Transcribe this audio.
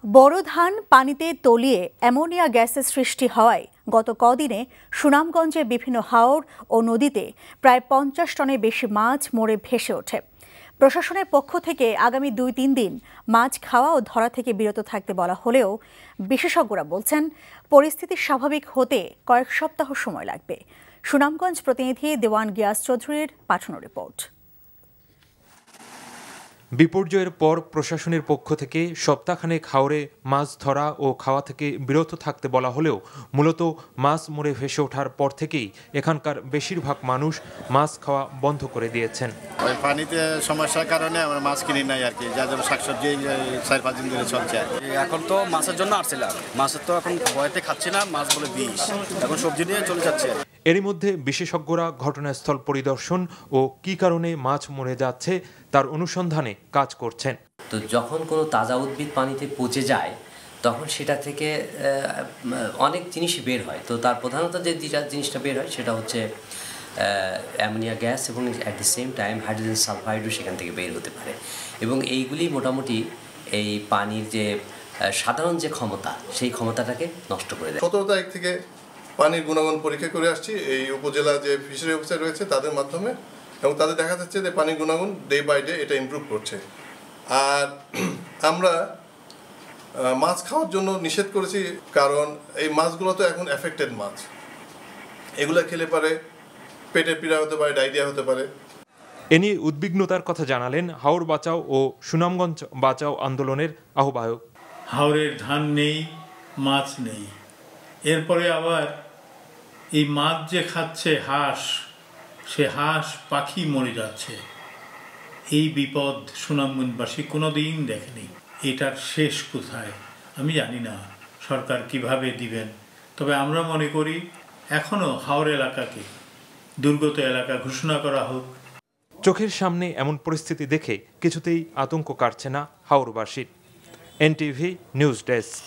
বড় ধান পানিতে তলিয়ে অ্যামোনিয়া গ্যাসের সৃষ্টি হওয়ায় গত কদিনে সুনামগঞ্জে বিভিন্ন হাওর ও নদীতে প্রায় 50 টনের বেশি মাছ মরে ভেসে ওঠে। প্রশাসনের পক্ষ থেকে আগামী 2-3 দিন মাছ খাওয়া ও ধরা থেকে বিরত থাকতে বলা হলেও বিশেষজ্ঞরা বলছেন পরিস্থিতি স্বাভাবিক হতে কয়েক সপ্তাহ সময় লাগবে। সুনামগঞ্জ প্রতিনিধি দেওয়ান গিয়াস চৌধুরীর পাঠানো রিপোর্ট। বিপর্যয়ের পর প্রশাসনের পক্ষ থেকে সপ্তাহখানেক হাওরে মাছ ধরা ও খাওয়া থেকে বিরত থাকতে বলা হলেও মূলত মাছ মরে ভেসে ওঠার পর থেকেই এখানকার বেশিরভাগ মানুষ মাছ খাওয়া বন্ধ করে দিয়েছেন। ওই পানিতে সমস্যার কারণে আমরা মাছ কিনি নাই আর কি, যার জন্য শাকসবজি 4-5 দিন ধরে চলছে আর কি। এখন তো মাছের জন্য আসছিলাম, মাছের তো এখন ভয়তে খাচ্ছি না, মাছ বলে বিষ, এখন সবজি নিয়ে চলে যাচ্ছে। এরই মধ্যে বিশেষজ্ঞরা ঘটনাস্থল পরিদর্শন ও কী কারণে মাছ মরে যাচ্ছে তার অনুসন্ধানে কাজ করছেন। তো যখন কোনো তাজা উদ্ভিদ পানিতে পচে যায় তখন সেটা থেকে অনেক জিনিসই বের হয়। তো তার প্রধানত যে জিনিসটা বের হয় সেটা হচ্ছে অ্যামোনিয়া গ্যাস এবং at the same time hydrogen সালফাইডও সেখান থেকে বের হতে পারে, এবং এইগুলি মোটামুটি এই পানির যে সাধারণ যে ক্ষমতা সেই ক্ষমতাটাকে নষ্ট করে দেয়। 17 তারিখ থেকে পানির গুণাগুণ পরীক্ষা করে আসছি এই উপজেলা যে ফিশারি অফিসার রয়েছে তাদের মাধ্যমে, এবং তাদের দেখা যাচ্ছে যে পানির গুণাগুণ ডে বাই ডে এটা ইমপ্রুভ করছে। আর আমরা মাছ খাওয়ার জন্য নিষেধ করেছি, কারণ এই মাছগুলো তো এখন এফেক্টেড মাছ, এগুলো খেলে পারে পেটের পীড়া হতে পারে, ডায়রিয়া হতে পারে। এ নিয়ে উদ্বিগ্নতার কথা জানালেন হাওর বাঁচাও ও সুনামগঞ্জ বাঁচাও আন্দোলনের আহ্বায়ক। হাওরের ধান নেই, মাছ নেই, এরপরে আবার এই মাছ যে খাচ্ছে হাঁস, সে হাঁস পাখি মরে যাচ্ছে। এই বিপদ সুনামগঞ্জবাসী কোনোদিন দেখেনি। এটার শেষ কোথায় আমি জানি না, সরকার কিভাবে দিবেন। তবে আমরা মনে করি এখনও হাওর এলাকাকে দুর্গত এলাকা ঘোষণা করা হোক। চোখের সামনে এমন পরিস্থিতি দেখে কিছুতেই আতঙ্ক কাটছে না হাওরবাসীর। NTV news desk.